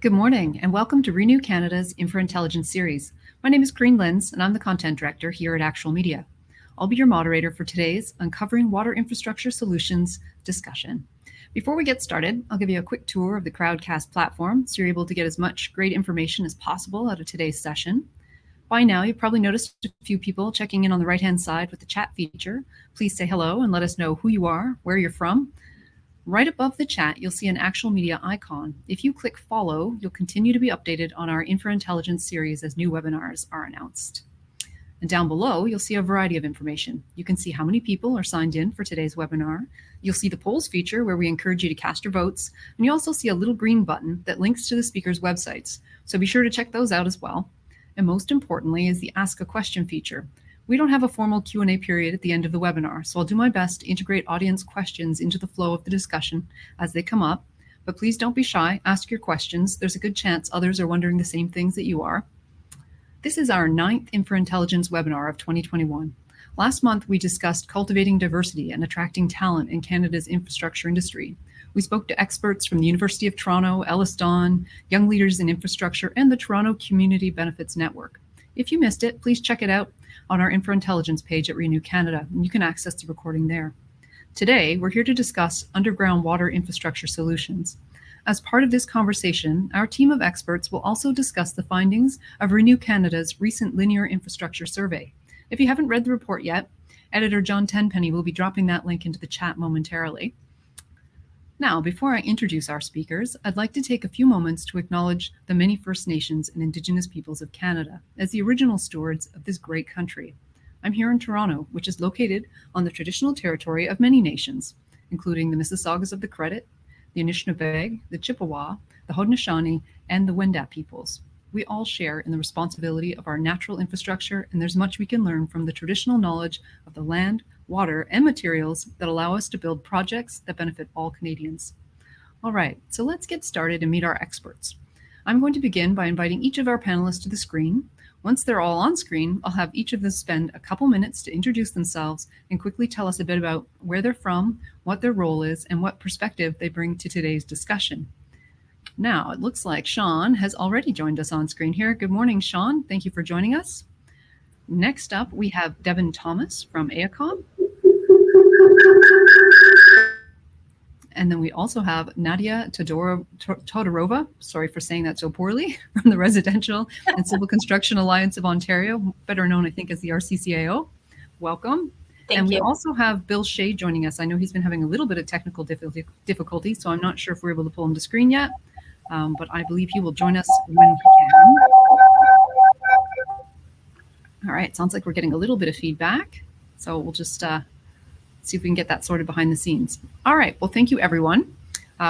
Good morning and welcome to Renew Canada's InfraIntelligence series. My name is Corinne Lynds and I'm the Content Director here at Actual Media. I'll be your moderator for today's Uncovering Water Infrastructure Solutions discussion. Before we get started, I'll give you a quick tour of the Crowdcast platform so you're able to get as much great information as possible out of today's session. By now, you've probably noticed a few people checking in on the right-hand side with the chat feature. Please say hello and let us know who you are, where you're from. Right above the chat, you'll see an Actual Media icon. If you click follow, you'll continue to be updated on our InfraIntelligence series as new webinars are announced. And down below, you'll see a variety of information. You can see how many people are signed in for today's webinar. You'll see the polls feature where we encourage you to cast your votes. And you also see a little green button that links to the speakers' websites. So be sure to check those out as well. And most importantly is the Ask a Question feature. We don't have a formal Q&A period at the end of the webinar, so I'll do my best to integrate audience questions into the flow of the discussion as they come up. But please don't be shy, ask your questions. There's a good chance others are wondering the same things that you are. This is our 9th InfraIntelligence webinar of 2021. Last month, we discussed cultivating diversity and attracting talent in Canada's infrastructure industry. We spoke to experts from the University of Toronto, Ellis-Don, Young Leaders in Infrastructure, and the Toronto Community Benefits Network. If you missed it, please check it out on our InfraIntelligence page at Renew Canada, and you can access the recording there. Today, we're here to discuss underground water infrastructure solutions. As part of this conversation, our team of experts will also discuss the findings of Renew Canada's recent linear infrastructure survey. If you haven't read the report yet, Editor John Tenpenny will be dropping that link into the chat momentarily. Now, before I introduce our speakers, I'd like to take a few moments to acknowledge the many First Nations and Indigenous peoples of Canada as the original stewards of this great country. I'm here in Toronto, which is located on the traditional territory of many nations, including the Mississaugas of the Credit, the Anishinaabe, the Chippewa, the Haudenosaunee, and the Wendat peoples. We all share in the responsibility of our natural infrastructure, and there's much we can learn from the traditional knowledge of the land, water, and materials that allow us to build projects that benefit all Canadians. All right, so let's get started and meet our experts. I'm going to begin by inviting each of our panelists to the screen. Once they're all on screen, I'll have each of them spend a couple minutes to introduce themselves and quickly tell us a bit about where they're from, what their role is, and what perspective they bring to today's discussion. Now, it looks like Shaun has already joined us on screen here. Good morning, Shaun. Thank you for joining us. Next up, we have Devan Thomas from AECOM. And then we also have Nadia Todorova, sorry for saying that so poorly, from the Residential and Civil Construction Alliance of Ontario, better known, I think, as the RCCAO. Welcome. And we also have Bill Shea joining us. I know he's been having a little bit of technical difficulty, so I'm not sure if we're able to pull him to screen yet, but I believe he will join us when he can. All right, sounds like we're getting a little bit of feedback, so we'll just see if we can get that sorted behind the scenes. All right, well, thank you, everyone.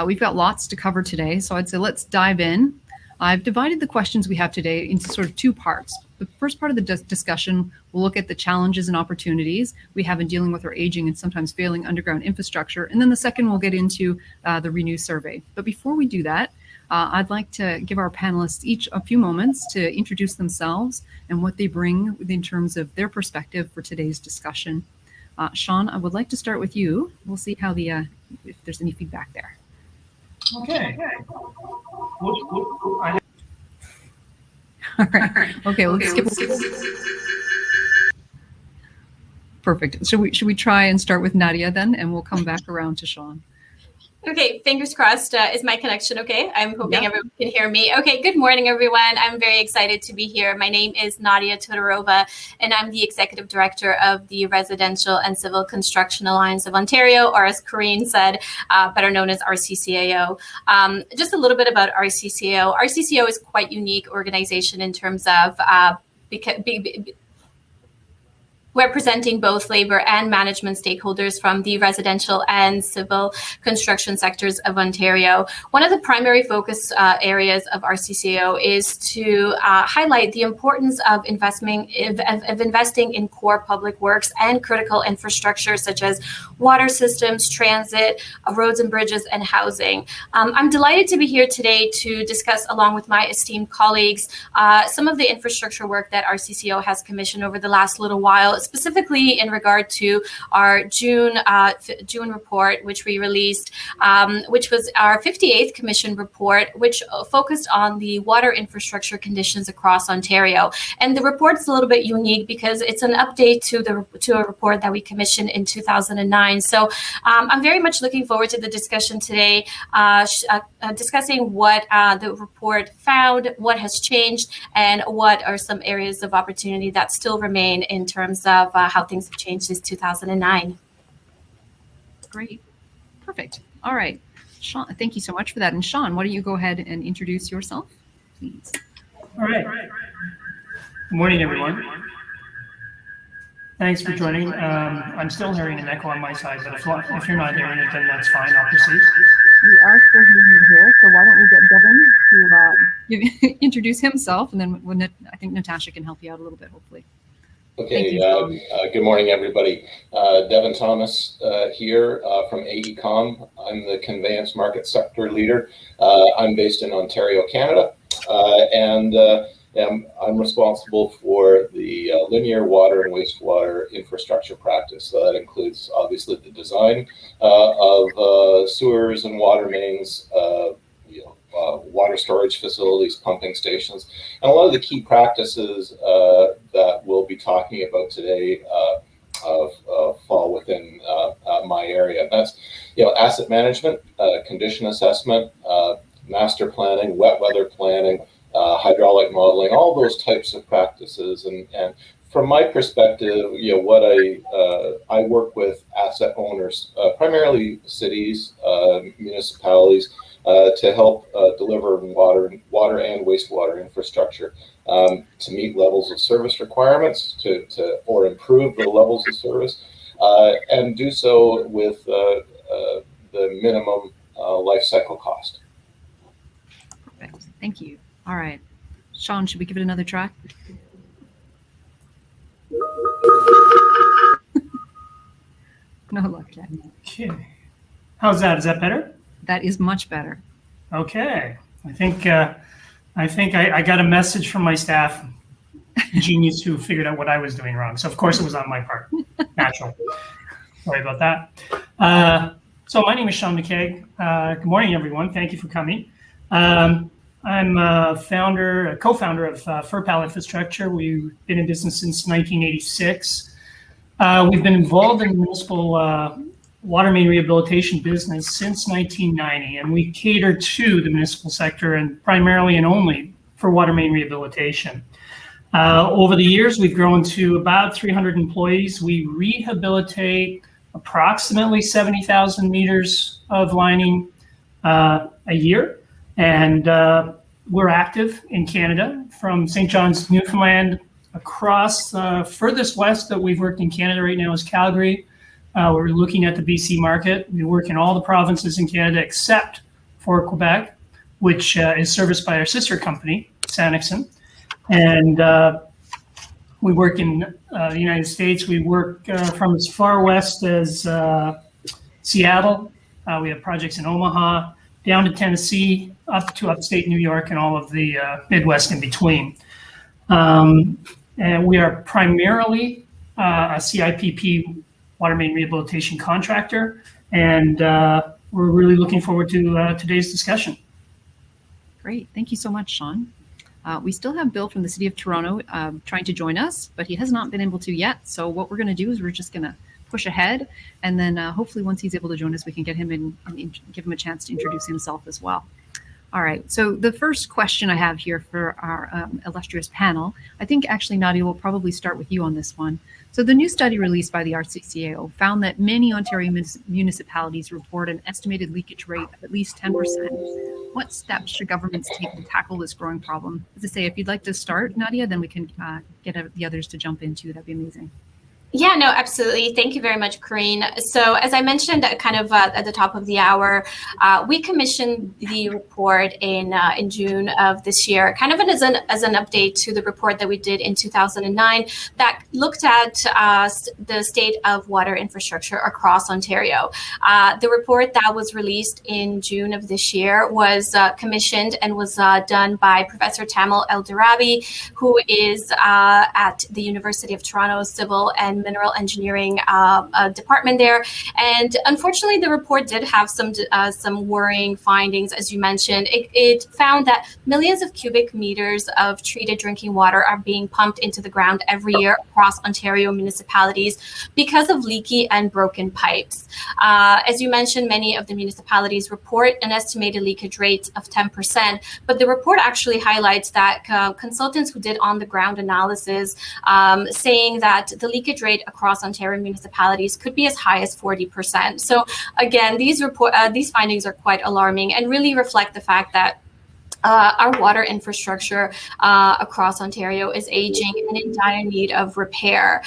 We've got lots to cover today, so I'd say let's dive in. I've divided the questions we have today into sort of two parts. The first part of the discussion will look at the challenges and opportunities we have in dealing with our aging and sometimes failing underground infrastructure. And then the second, we'll get into the Renew survey. But before we do that, I'd like to give our panelists each a few moments to introduce themselves and what they bring in terms of their perspective for today's discussion. Shaun, I would like to start with you. We'll see how if there's any feedback there. Okay. All right. Okay, let's skip. Perfect. Should we try and start with Nadia then, and we'll come back around to Shaun. Okay, fingers crossed. Is my connection okay? I'm hoping everyone can hear me. Okay, good morning, everyone. I'm very excited to be here. My name is Nadia Todorova, and I'm the Executive Director of the Residential and Civil Construction Alliance of Ontario, or as Corinne said, better known as RCCAO. Just a little bit about RCCAO. RCCAO is quite unique organization in terms of representing both labor and management stakeholders from the residential and civil construction sectors of Ontario. One of the primary focus areas of RCCAO is to highlight the importance of investing in core public works and critical infrastructure such as water systems, transit, roads and bridges, and housing. I'm delighted to be here today to discuss, along with my esteemed colleagues, some of the infrastructure work that RCCAO has commissioned over the last little while, specifically in regard to our June report, which we released, which was our 58th Commission report, which focused on the water infrastructure conditions across Ontario. And the report's a little bit unique because it's an update to a report that we commissioned in 2009. So I'm very much looking forward to the discussion today, discussing what the report found, what has changed, and what are some areas of opportunity that still remain in terms of how things have changed since 2009. Great. Perfect. All right. Shaun, thank you so much for that. And Shaun, why don't you go ahead and introduce yourself, please? All right. Good morning, everyone. Thanks for joining. I'm still hearing an echo on my side, but if you're not hearing it, then that's fine. I'll proceed. We are still hearing you here, so why don't we get Devan to introduce himself, and then I think Natasha can help you out a little bit, hopefully. Okay, good morning, everybody. Devan Thomas here from AECOM. I'm the Conveyance Market Sector Leader. I'm based in Ontario, Canada, and I'm responsible for the linear water and wastewater infrastructure practice. So that includes, obviously, the design of sewers and water mains, water storage facilities, pumping stations, and a lot of the key practices that we'll be talking about today fall within my area. And that's, asset management, condition assessment, master planning, wet weather planning, hydraulic modeling, all those types of practices. And from my perspective, what I work with asset owners, primarily cities, municipalities, to help deliver water and wastewater infrastructure to meet levels of service requirements, or improve the levels of service, and do so with the minimum life cycle cost. Perfect. Thank you. All right. Shaun, should we give it another try? No luck yet. Okay. How's that? Is that better? That is much better. Okay. I think I got a message from my staff genius who figured out what I was doing wrong. So of course it was on my part. Natural. Sorry about that. So my name is Shaun McKaigue. Good morning, everyone. Thank you for coming. I'm a co-founder of FER-PAL Infrastructure. We've been in business since 1986. We've been involved in the municipal water main rehabilitation business since 1990, and we cater to the municipal sector and primarily and only for water main rehabilitation. Over the years, we've grown to about 300 employees. We rehabilitate approximately 70,000 meters of lining a year. And we're active in Canada, from St. John's, Newfoundland, across the furthest west that we've worked in Canada right now is Calgary. We're looking at the BC market. We work in all the provinces in Canada except for Quebec, which is serviced by our sister company, Sanixon. And we work in the United States. We work from as far west as Seattle. We have projects in Omaha, down to Tennessee, up to upstate New York, and all of the Midwest in between. And we are primarily a CIPP water main rehabilitation contractor, and we're really looking forward to today's discussion. Great. Thank you so much, Shaun. We still have Bill from the City of Toronto trying to join us, but he has not been able to yet. So what we're going to do is we're just going to push ahead, and then hopefully once he's able to join us, we can get him in and give him a chance to introduce himself as well. All right, so the first question I have here for our illustrious panel, I think actually Nadia will probably start with you on this one. So the new study released by the RCCAO found that many Ontario municipalities report an estimated leakage rate of at least 10%. What steps should governments take to tackle this growing problem? As I say, if you'd like to start, Nadia, then we can get the others to jump in too. That'd be amazing. Yeah, no, absolutely. Thank you very much, Corinne. So as I mentioned kind of at the top of the hour, we commissioned the report in June of this year, kind of as an update to the report that we did in 2009 that looked at the state of water infrastructure across Ontario. The report that was released in June of this year was commissioned and was done by Professor Tamil Eldarabi, who is at the University of Toronto Civil and Mineral Engineering department there. And unfortunately, the report did have some worrying findings, as you mentioned. It found that millions of cubic meters of treated drinking water are being pumped into the ground every year across Ontario municipalities because of leaky and broken pipes. As you mentioned, many of the municipalities report an estimated leakage rate of 10%, but the report actually highlights that consultants who did on-the-ground analysis saying that the leakage rate across Ontario municipalities could be as high as 40%. So again, these findings are quite alarming and really reflect the fact that our water infrastructure across Ontario is aging and in dire need of repair.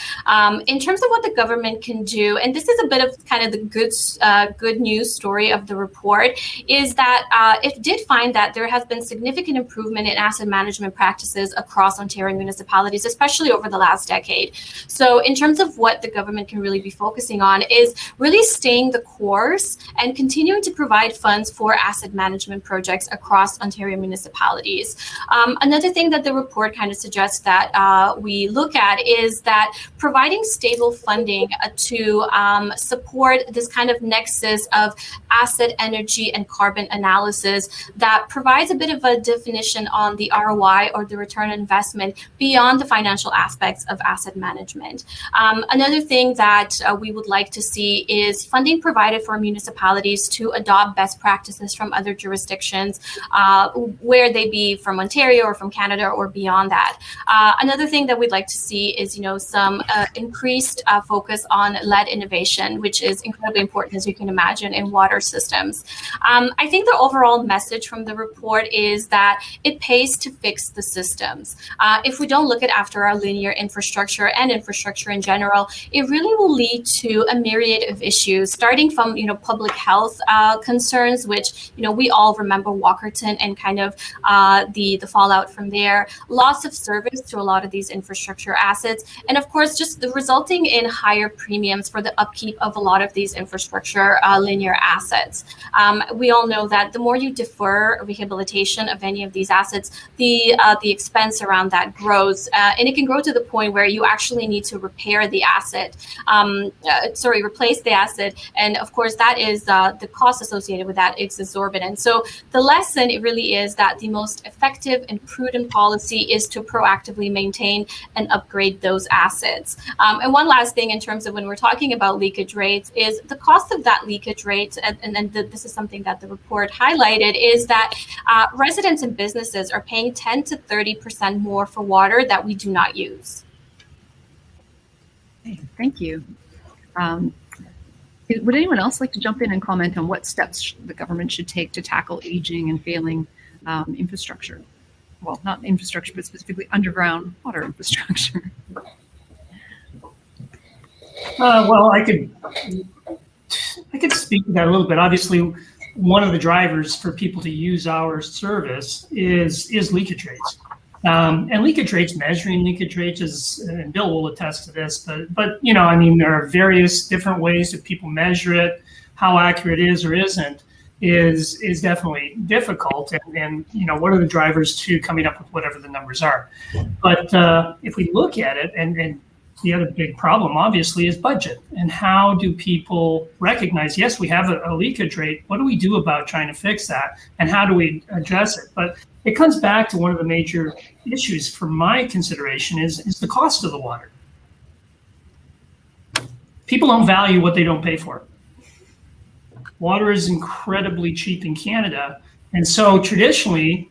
In terms of what the government can do, and this is a bit of kind of the good news story of the report, is that it did find that there has been significant improvement in asset management practices across Ontario municipalities, especially over the last decade. So in terms of what the government can really be focusing on is really staying the course and continuing to provide funds for asset management projects across Ontario municipalities. Another thing that the report kind of suggests that we look at is that providing stable funding to support this kind of nexus of asset, energy, and carbon analysis that provides a bit of a definition on the ROI or the return on investment beyond the financial aspects of asset management. Another thing that we would like to see is funding provided for municipalities to adopt best practices from other jurisdictions, where they be from Ontario or from Canada or beyond that. Another thing that we'd like to see is, some increased focus on lead innovation, which is incredibly important, as you can imagine, in water systems. I think the overall message from the report is that it pays to fix the systems. If we don't look at after our linear infrastructure and infrastructure in general, it really will lead to a myriad of issues, starting from, public health concerns, which, we all remember Walkerton and kind of the fallout from there, loss of service to a lot of these infrastructure assets, and of course, just the resulting in higher premiums for the upkeep of a lot of these infrastructure linear assets. We all know that the more you defer rehabilitation of any of these assets, the expense around that grows, and it can grow to the point where you actually need to repair the asset, replace the asset, and of course, that is the cost associated with that is exorbitant. So the lesson it really is that the most effective and prudent policy is to proactively maintain and upgrade those assets. And one last thing in terms of when we're talking about leakage rates is the cost of that leakage rate, and this is something that the report highlighted, is that residents and businesses are paying 10 to 30% more for water that we do not use. Okay, thank you. Would anyone else like to jump in and comment on what steps the government should take to tackle aging and failing infrastructure? Well, not infrastructure, but specifically underground water infrastructure. Well, I could speak to that a little bit. Obviously, one of the drivers for people to use our service is leakage rates. And leakage rates, measuring leakage rates is, and Bill will attest to this, but there are various different ways that people measure it. How accurate it is or isn't is definitely difficult. And what are the drivers to coming up with whatever the numbers are? But if we look at it, and the other big problem, obviously, is budget. And how do people recognize, yes, we have a leakage rate. What do we do about trying to fix that? And how do we address it? But it comes back to one of the major issues for my consideration is the cost of the water. People don't value what they don't pay for. Water is incredibly cheap in Canada. And so traditionally,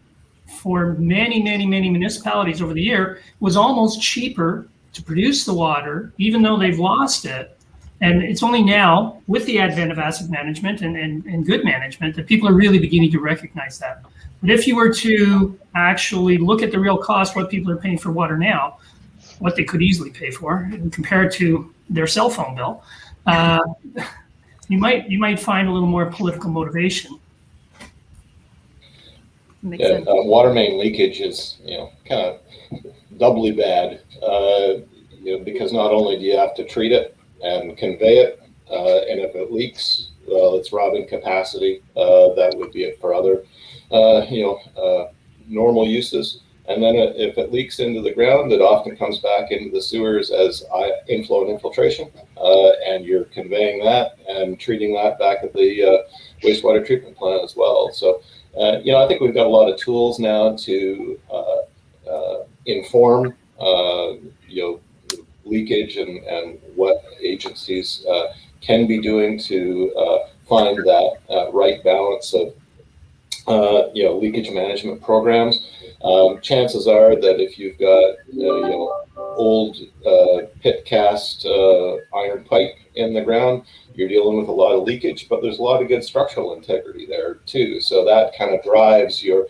for many, many, many municipalities over the year, it was almost cheaper to produce the water, even though they've lost it. And it's only now, with the advent of asset management and good management, that people are really beginning to recognize that. But if you were to actually look at the real cost, what people are paying for water now, what they could easily pay for, and compare it to their cell phone bill, you might find a little more political motivation. Water main leakage is, kind of doubly bad, because not only do you have to treat it and convey it, and if it leaks, well, it's robbing capacity. That would be it for other, normal uses. And then if it leaks into the ground, it often comes back into the sewers as inflow and infiltration, and you're conveying that and treating that back at the wastewater treatment plant as well. So, I think we've got a lot of tools now to inform, leakage and what agencies can be doing to find that right balance of, leakage management programs. Chances are that if you've got old pit cast iron pipe in the ground, you're dealing with a lot of leakage, but there's a lot of good structural integrity there too. So that kind of drives your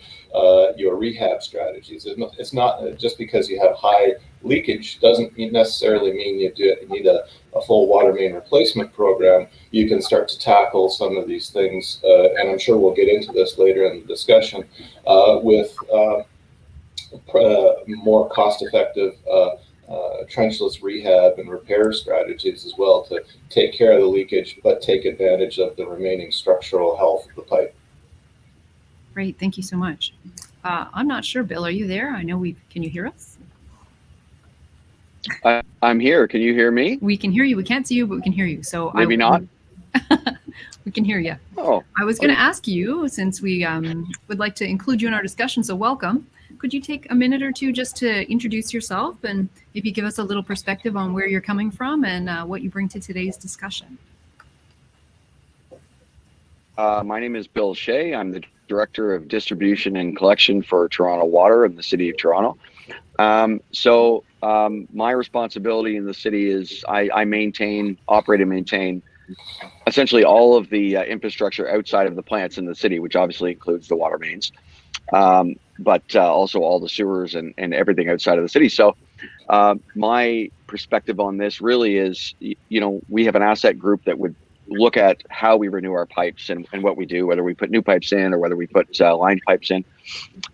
rehab strategies. It's not just because you have high leakage doesn't necessarily mean you need a full water main replacement program. You can start to tackle some of these things, and I'm sure we'll get into this later in the discussion, with more cost-effective trenchless rehab and repair strategies as well to take care of the leakage, but take advantage of the remaining structural health of the pipe. Great, thank you so much. I'm not sure, Bill, are you there? I know can you hear us? I'm here. Can you hear me? We can hear you. We can't see you, but we can hear you. So maybe not. We can hear you. Oh, I was going to ask you, since we would like to include you in our discussion, so welcome. Could you take a minute or two just to introduce yourself and maybe give us a little perspective on where you're coming from and what you bring to today's discussion? My name is Bill Shea. I'm the Director of Distribution and Collection for Toronto Water in the City of Toronto. My responsibility in the city is I operate and maintain essentially all of the infrastructure outside of the plants in the city, which obviously includes the water mains, but also all the sewers and everything outside of the city. So my perspective on this really is, we have an asset group that would look at how we renew our pipes and what we do, whether we put new pipes in or whether we put lined pipes in.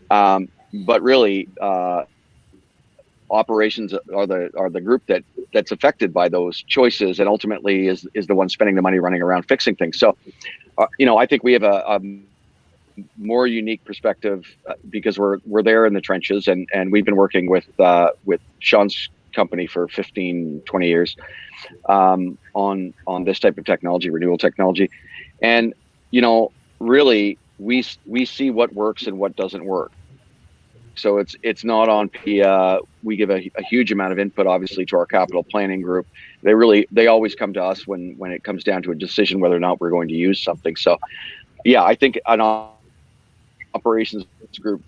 But really, operations are the group that's affected by those choices, and ultimately is the one spending the money running around fixing things. So, I think we have a more unique perspective because we're there in the trenches, and we've been working with Shaun's company for 15, 20 years on this type of technology, renewal technology, and really we see what works and what doesn't work. So it's not on we give a huge amount of input, obviously, to our capital planning group. They always come to us when it comes down to a decision whether or not we're going to use something. So, yeah, I think an operations group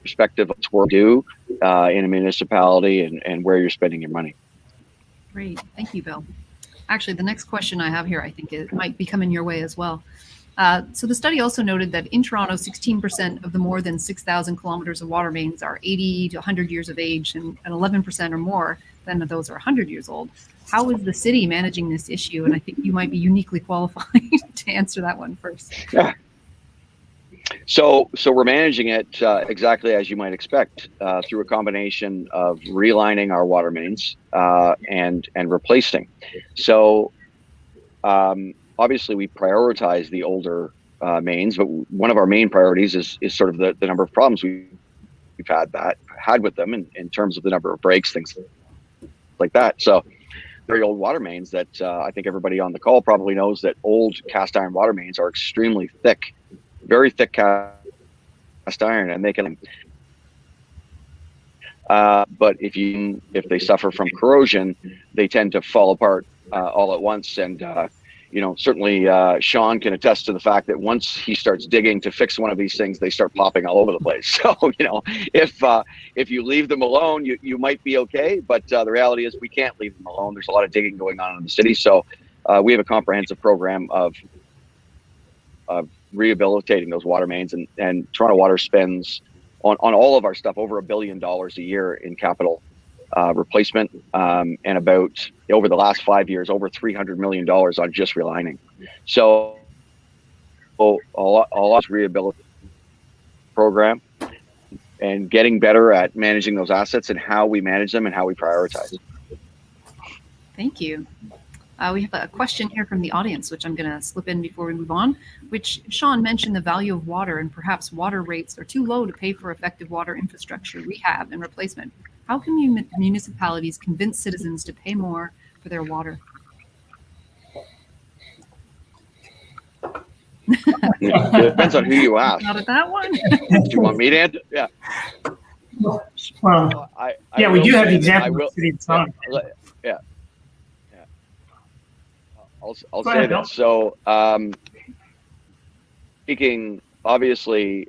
perspective of what we do in a municipality and where you're spending your money. Great, thank you, Bill. Actually, the next question I have here, I think it might be coming your way as well. So the study also noted that in Toronto, 16% of the more than 6,000 kilometers of water mains are 80 to 100 years of age, and 11% or more than of those are 100 years old. How is the city managing this issue? And I think you might be uniquely qualified to answer that one first. Yeah. So we're managing it exactly as you might expect, through a combination of realigning our water mains and replacing. So obviously we prioritize the older mains, but one of our main priorities is sort of the number of problems we've had with them in terms of the number of breaks, things like that. So very old water mains that I think everybody on the call probably knows that old cast iron water mains are extremely thick, very thick cast iron, and they can but if they suffer from corrosion, they tend to fall apart all at once. And certainly Shaun can attest to the fact that once he starts digging to fix one of these things, they start popping all over the place. So if you leave them alone, you might be okay, but the reality is we can't leave them alone. There's a lot of digging going on in the city, so we have a comprehensive program of rehabilitating those water mains, and Toronto Water spends on all of our stuff over $1 billion a year in capital replacement, and about, over the last 5 years, over $300 million on just relining. So a lot rehabilitate program and getting better at managing those assets and how we manage them and how we prioritize. Thank you. We have a question here from the audience, which I'm going to slip in before we move on, which Shaun mentioned the value of water and perhaps water rates are too low to pay for effective water infrastructure rehab and replacement. How can municipalities convince citizens to pay more for their water? It depends on who you ask. Not at that one. Do you want me to answer? Yeah. Well, I we do have the say example that of the city of Toronto. Yeah. I'll Go say ahead, Bill. this. So, speaking, obviously,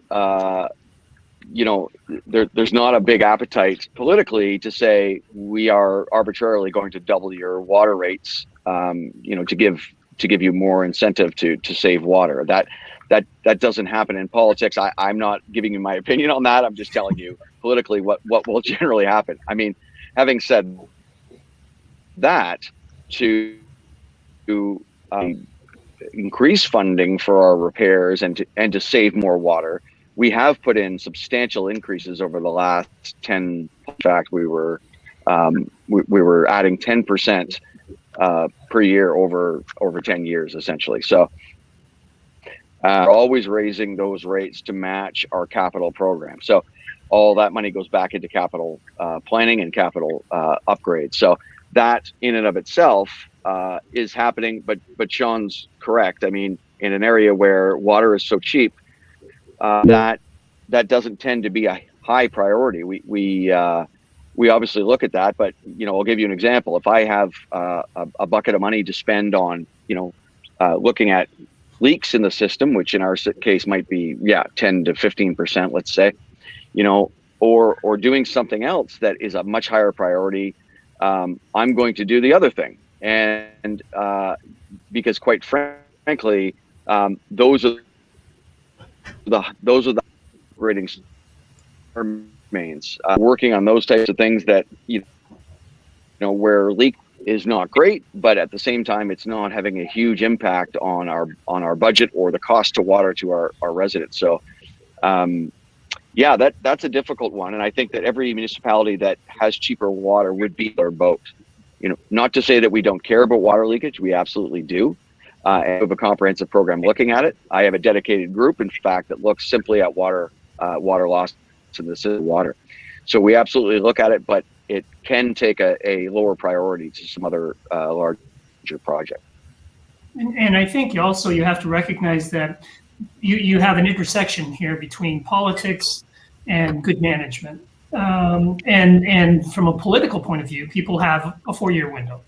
there's not a big appetite politically to say we are arbitrarily going to double your water rates, to give you more incentive to save water. That doesn't happen in politics. I'm not giving you my opinion on that. I'm just telling you politically what will generally happen. I mean, having said that, to increase funding for our repairs and to save more water, we have put in substantial increases over the last 10. In fact, we were adding 10% per year over 10 years, essentially. So we're always raising those rates to match our capital program. So all that money goes back into capital planning and capital upgrades. So that in and of itself is happening, but Shaun's correct. I mean, in an area where water is so cheap, that doesn't tend to be a high priority. We obviously look at that, but I'll give you an example. If I have a bucket of money to spend on looking at leaks in the system, which in our case might be 10 to 15%, let's say, or doing something else that is a much higher priority, I'm going to do the other thing. And because quite frankly, those are the operating remains, working on those types of things that where leak is not great, but at the same time it's not having a huge impact on our budget or the cost to water to our residents. So that's a difficult one, and I think that every municipality that has cheaper water would be their boat. Not to say that we don't care about water leakage, we absolutely do. And we have a comprehensive program looking at it. I have a dedicated group, in fact, that looks simply at water loss to the city water. So we absolutely look at it, but it can take a lower priority to some other larger project. And I think you have to recognize that you have an intersection here between politics and good management. And from a political point of view, people have a 4-year window.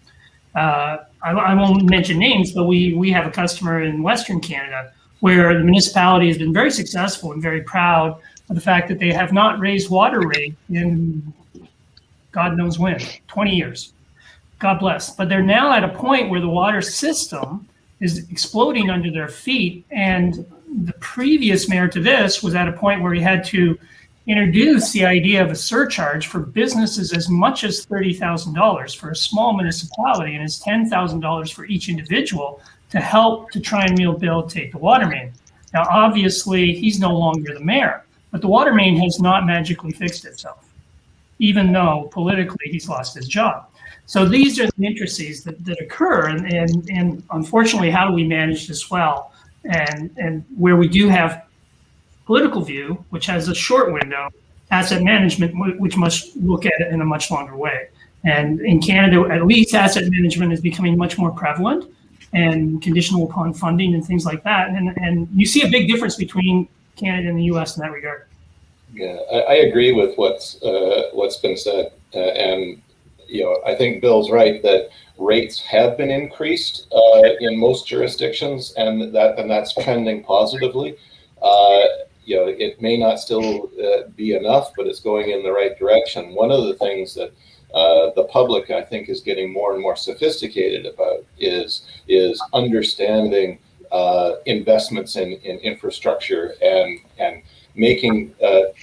I won't mention names, but we have a customer in Western Canada where the municipality has been very successful and very proud of the fact that they have not raised water rate in God knows when, 20 years. God bless. But they're now at a point where the water system is exploding under their feet. And the previous mayor to this was at a point where he had to introduce the idea of a surcharge for businesses as much as $30,000 for a small municipality, and it's $10,000 for each individual to help to try and rehabilitate the water main. Now, obviously, he's no longer the mayor, but the water main has not magically fixed itself, even though politically he's lost his job. So these are the intricacies that occur, and unfortunately, how do we manage this well? And where we do have political view, which has a short window, asset management, which must look at it in a much longer way. And in Canada, at least, asset management is becoming much more prevalent and conditional upon funding and things like that. And you see a big difference between Canada and the U.S. in that regard. Yeah, I agree with what's been said, and I think Bill's right that rates have been increased in most jurisdictions, and that's trending positively. It may not still be enough, but it's going in the right direction. One of the things that the public, I think, is getting more and more sophisticated about is understanding investments in infrastructure and making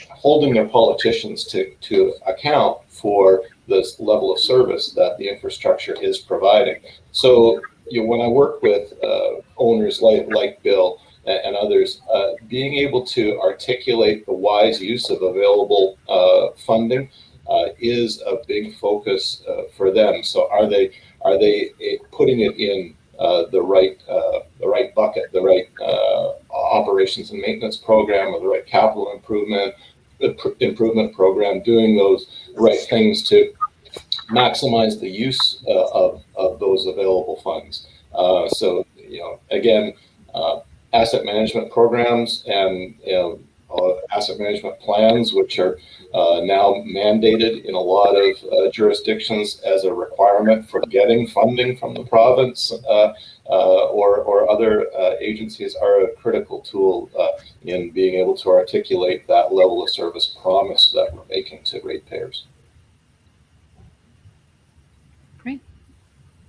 holding their politicians to account for this level of service that the infrastructure is providing. So when I work with owners like Bill and others, being able to articulate the wise use of available funding is a big focus for them. So are they putting it in the right bucket, the right operations and maintenance program, or the right capital improvement program, doing those right things to maximize the use of those available funds. So again, asset management programs and asset management plans, which are now mandated in a lot of jurisdictions as a requirement for getting funding from the province or other agencies, are a critical tool in being able to articulate that level of service promise that we're making to ratepayers. Great.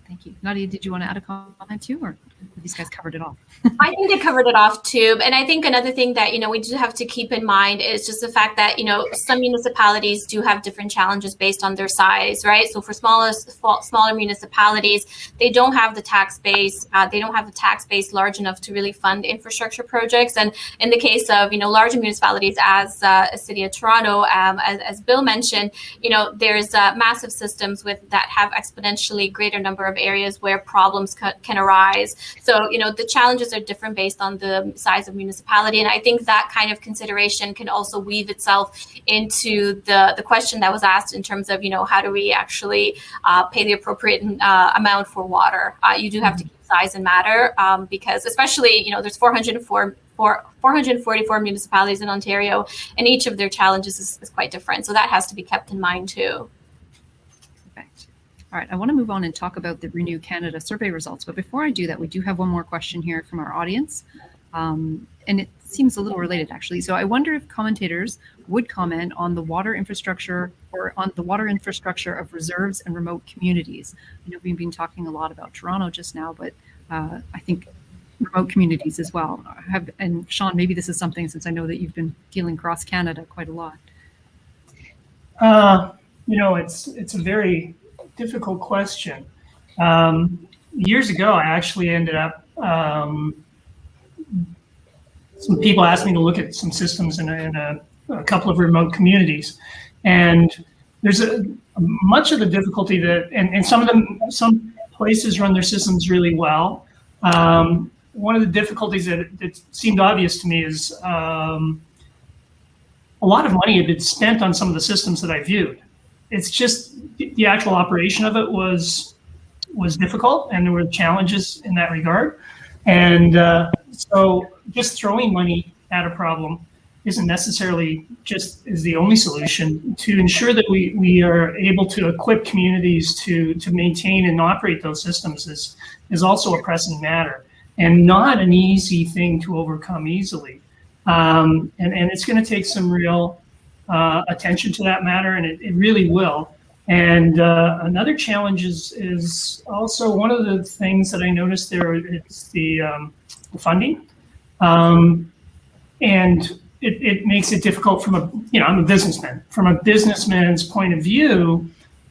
Thank you. Nadia, did you want to add a comment too, or have these guys covered it all? I think they covered it off too. And I think another thing that, we do have to keep in mind is just the fact that, some municipalities do have different challenges based on their size, right? So for smaller municipalities, they don't have the tax base. They don't have the tax base large enough to really fund infrastructure projects. And in the case of, larger municipalities as a city of Toronto, as Bill mentioned, there's massive systems that have exponentially greater number of areas where problems can arise. So, the challenges are different based on the size of municipality. And I think that kind of consideration can also weave itself into the question that was asked in terms of, how do we actually pay the appropriate amount for water? You do have to keep size and matter because especially, there's 444 municipalities in Ontario, and each of their challenges is quite different. So that has to be kept in mind too. All right, I want to move on and talk about the Renew Canada survey results. But before I do that, we do have one more question here from our audience. And it seems a little related, actually. So I wonder if commentators would comment on the water infrastructure or on the water infrastructure of reserves and remote communities. I know we've been talking a lot about Toronto just now, but I think remote communities as well. And Shaun, maybe this is something, since I know that you've been dealing across Canada quite a lot. It's a very difficult question. Years ago, I actually ended up, some people asked me to look at some systems in a couple of remote communities. And there's much of the difficulty that, and some places run their systems really well. One of the difficulties that seemed obvious to me is a lot of money had been spent on some of the systems that I viewed. It's just the actual operation of it was difficult, and there were challenges in that regard. And so just throwing money at a problem isn't necessarily just is the only solution. To ensure that we are able to equip communities to maintain and operate those systems is also a pressing matter, and not an easy thing to overcome easily. And it's going to take some real attention to that matter, and it really will. And another challenge is also one of the things that I noticed there. It's the funding, and it makes it difficult from I'm a businessman. From a businessman's point of view,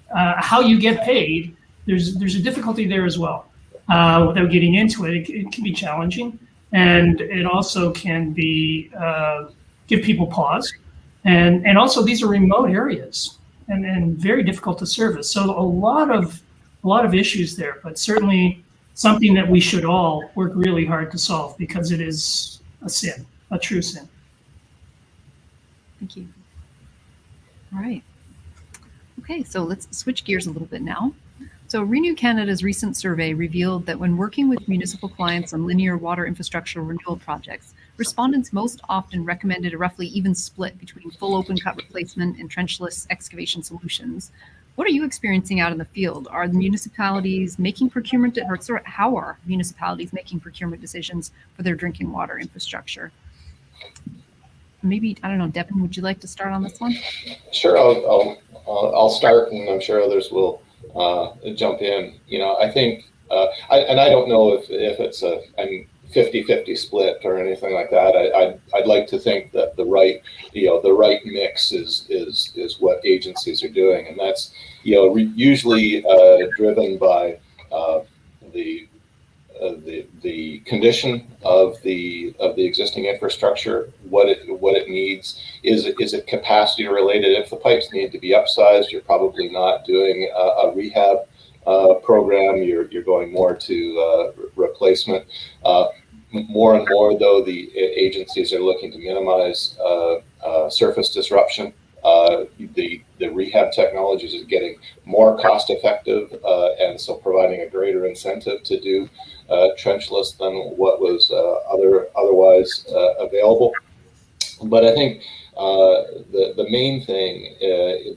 how you get paid, there's a difficulty there as well. Without getting into it, it can be challenging, and it also can be give people pause. And also these are remote areas and very difficult to service. So a lot of issues there, but certainly something that we should all work really hard to solve, because it is a sin, a true sin. Thank you. All right. Okay, so let's switch gears a little bit now. So Renew Canada's recent survey revealed that when working with municipal clients on linear water infrastructure renewal projects, respondents most often recommended a roughly even split between full open cut replacement and trenchless excavation solutions. What are you experiencing out in the field? Are the municipalities making procurement, or how are municipalities making procurement decisions for their drinking water infrastructure? Maybe, I don't know, Devan, would you like to start on this one? Sure, I'll start, and I'm sure others will jump in. I think, I don't know if it's I'm 50-50 split or anything like that. I'd like to think that the right mix is what agencies are doing, and that's usually driven by the condition of the existing infrastructure, what it needs. Is it capacity related? If the pipes need to be upsized, you're probably not doing a rehab program. You're going more to replacement. More and more, though, the agencies are looking to minimize surface disruption. The rehab technologies is getting more cost effective, and so providing a greater incentive to do trenchless than what was otherwise available. But I think the main thing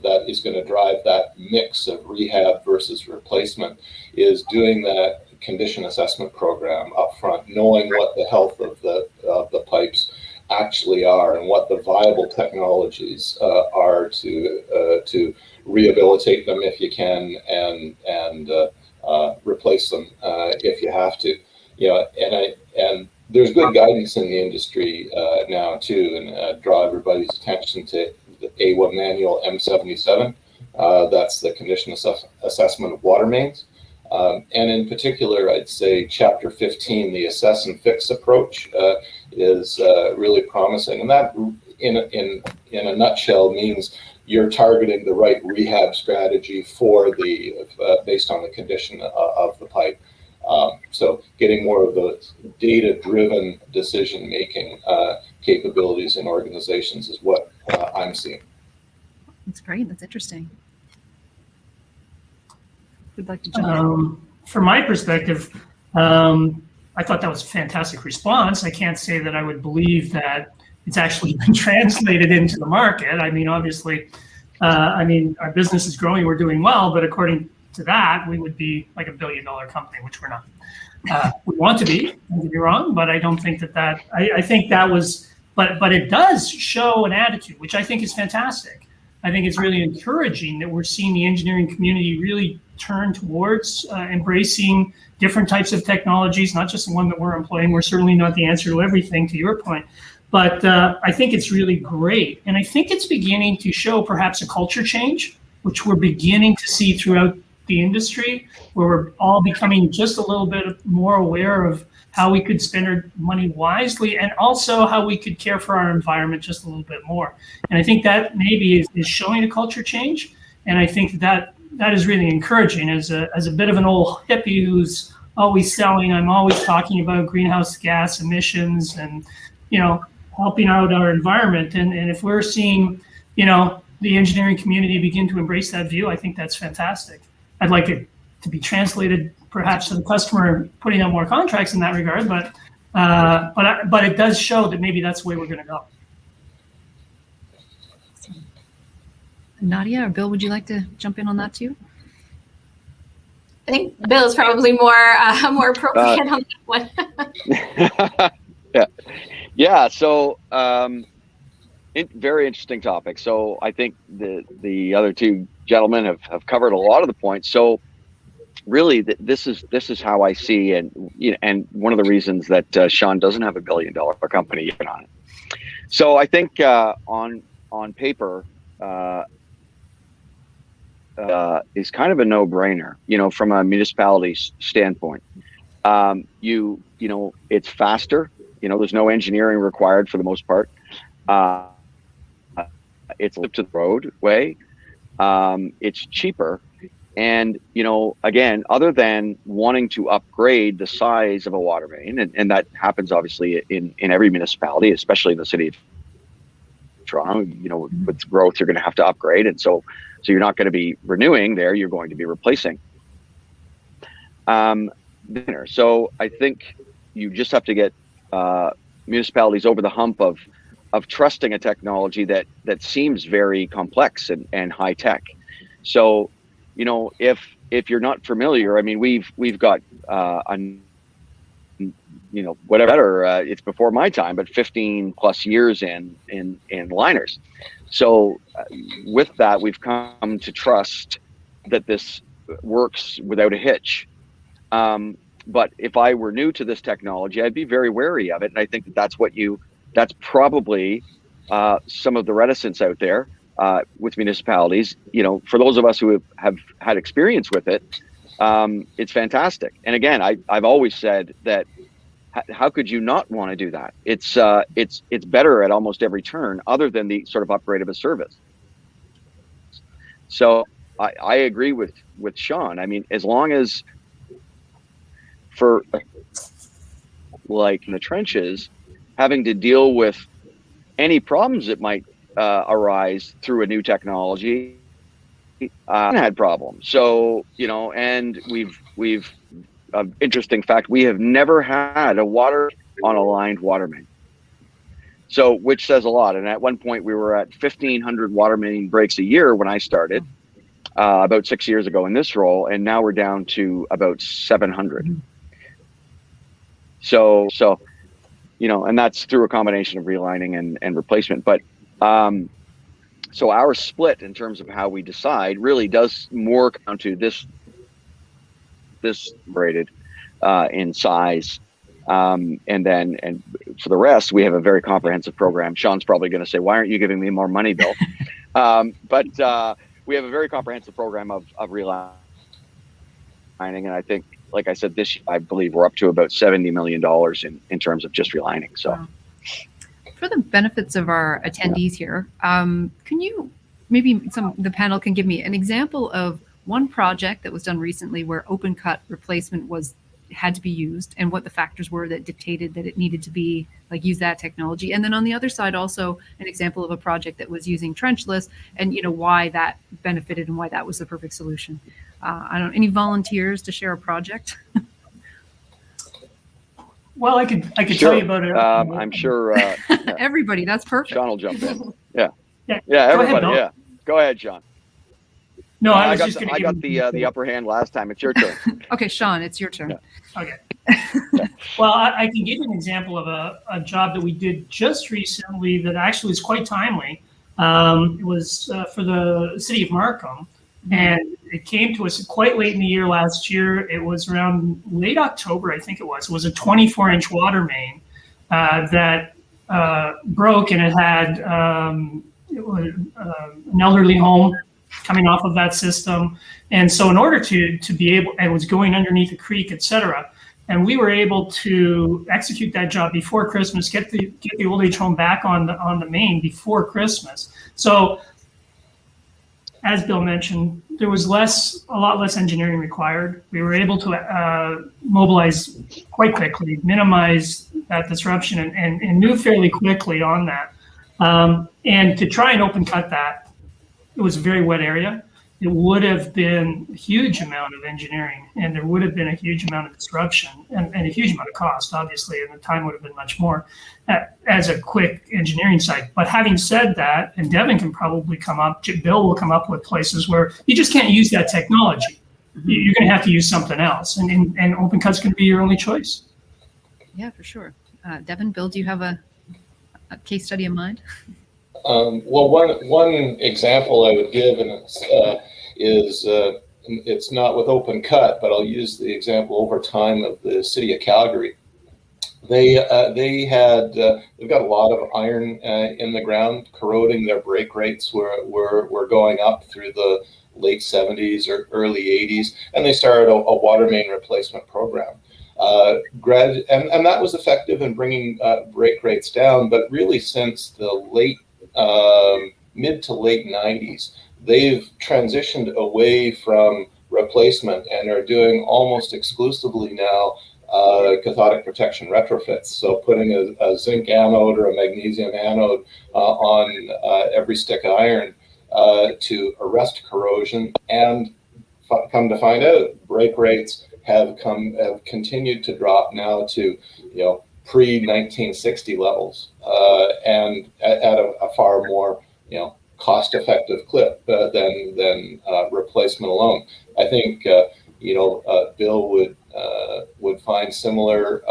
that is going to drive that mix of rehab versus replacement is doing that condition assessment program up front, knowing what the health of the pipes actually are and what the viable technologies are to rehabilitate them if you can, and replace them if you have to. And there's good guidance in the industry now too, and draw everybody's attention to the AECOM manual M77. That's the condition assessment of water mains. And in particular, I'd say Chapter 15, the assess and fix approach, is really promising. And that, in a nutshell, means you're targeting the right rehab strategy for based on the condition of the pipe. So getting more of the data-driven decision-making capabilities in organizations is what I'm seeing. That's great. That's interesting. Who'd like to jump in? From my perspective, I thought that was a fantastic response. I can't say that I would believe that it's actually been translated into the market. I mean, obviously, our business is growing, we're doing well, but according to that, we would be like $1 billion company, which we're not. We want to be, don't get me wrong, but I don't think that I think that was, but it does show an attitude, which I think is fantastic. I think it's really encouraging that we're seeing the engineering community really turn towards embracing different types of technologies, not just the one that we're employing. We're certainly not the answer to everything, to your point. But I think it's really great. And I think it's beginning to show perhaps a culture change, which we're beginning to see throughout the industry, where we're all becoming just a little bit more aware of how we could spend our money wisely, and also how we could care for our environment just a little bit more. And I think that maybe is showing a culture change. And I think that is really encouraging. As a bit of an old hippie who's always selling, I'm always talking about greenhouse gas emissions and, helping out our environment. And if we're seeing, the engineering community begin to embrace that view, I think that's fantastic. I'd like it to be translated perhaps to the customer, putting out more contracts in that regard, but it does show that maybe that's the way we're going to go. Nadia or Bill, would you like to jump in on that too? I think Bill is probably more appropriate on that one. Yeah. So, very interesting topic. So I think the other two gentlemen have covered a lot of the points. So really, this is how I see, and one of the reasons that Shaun doesn't have $1 billion company yet on it. So I think on paper is kind of a no-brainer, from a municipality standpoint. It's faster. There's no engineering required for the most part. It's up to the roadway. It's cheaper. And, again, other than wanting to upgrade the size of a water main, and that happens obviously in every municipality, especially in the city of Toronto, with growth, you're going to have to upgrade. And so you're not going to be renewing there, you're going to be replacing. So I think you just have to get municipalities over the hump of trusting a technology that seems very complex and high tech. So, if you're not familiar, I mean, we've got whatever, it's before my time, but 15 plus years in liners. So with that, we've come to trust that this works without a hitch. But if I were new to this technology, I'd be very wary of it. And I think that's probably some of the reticence out there with municipalities. For those of us who have had experience with it, it's fantastic. And again, I've always said that how could you not want to do that? It's better at almost every turn, other than the sort of upgrade of a service. So I agree with Shaun. I mean, as long as for like in the trenches, having to deal with any problems that might arise through a new technology, had problems. So, and we've interesting fact, we have never had a water on a lined water main. So, which says a lot. And at one point we were at 1,500 water main breaks a year when I started about 6 years ago in this role. And now we're down to about 700. So, and that's through a combination of relining and replacement. But, so our split in terms of how we decide really does more come to this rated in size. And for the rest, we have a very comprehensive program. Shaun's probably going to say, why aren't you giving me more money, Bill? But we have a very comprehensive program of relining. And I think, like I said, this year, I believe we're up to about $70 million in terms of just relining. So. Wow. For the benefits of our attendees here, can you, maybe the panel can give me an example of one project that was done recently where open cut replacement had to be used, and what the factors were that dictated that it needed to be use that technology? And then on the other side, also an example of a project that was using trenchless, and why that benefited and why that was the perfect solution. Any volunteers to share a project? Well, I could Sure. tell you about it. I'm sure. Everybody, that's perfect. Shaun will jump in. Yeah, Go everybody. ahead, yeah, go ahead, Shaun. No, I got was just going to I got the upper hand last time. It's your turn. Okay, Shaun, it's your turn. Yeah. Okay. Well, I can give you an example of a job that we did just recently that actually is quite timely. It was for the city of Markham, and it came to us quite late in the year last year. It was around late October, I think it was. It was a 24-inch water main that broke, and it had an elderly home coming off of that system. And so in order to be able, and it was going underneath a creek, et cetera, and we were able to execute that job before Christmas, get the old age home back on the main before Christmas. So as Bill mentioned, there was a lot less engineering required. We were able to mobilize quite quickly, minimize that disruption, and move fairly quickly on that. And to try and open cut that, it was a very wet area. It would have been a huge amount of engineering, and there would have been a huge amount of disruption and a huge amount of cost, obviously, and the time would have been much more as a quick engineering site. But having said that, and Devan can probably Bill will come up with places where you just can't use that technology. You're going to have to use something else, and open cut's going to be your only choice. Yeah, for sure. Devan, Bill, do you have a case study in mind? Well, one example I would give, and it's not with open cut, but I'll use the example over time of the city of Calgary. They've got a lot of iron in the ground, corroding. Their break rates were going up through the late 70s or early 80s, and they started a water main replacement program. And that was effective in bringing break rates down, but really since the mid to late 90s, they've transitioned away from replacement and are doing almost exclusively now cathodic protection retrofits. So putting a zinc anode or a magnesium anode on every stick of iron to arrest corrosion, and come to find out, break rates have continued to drop now to pre-1960 levels, and at a far more cost-effective clip than replacement alone. I think Bill would find similar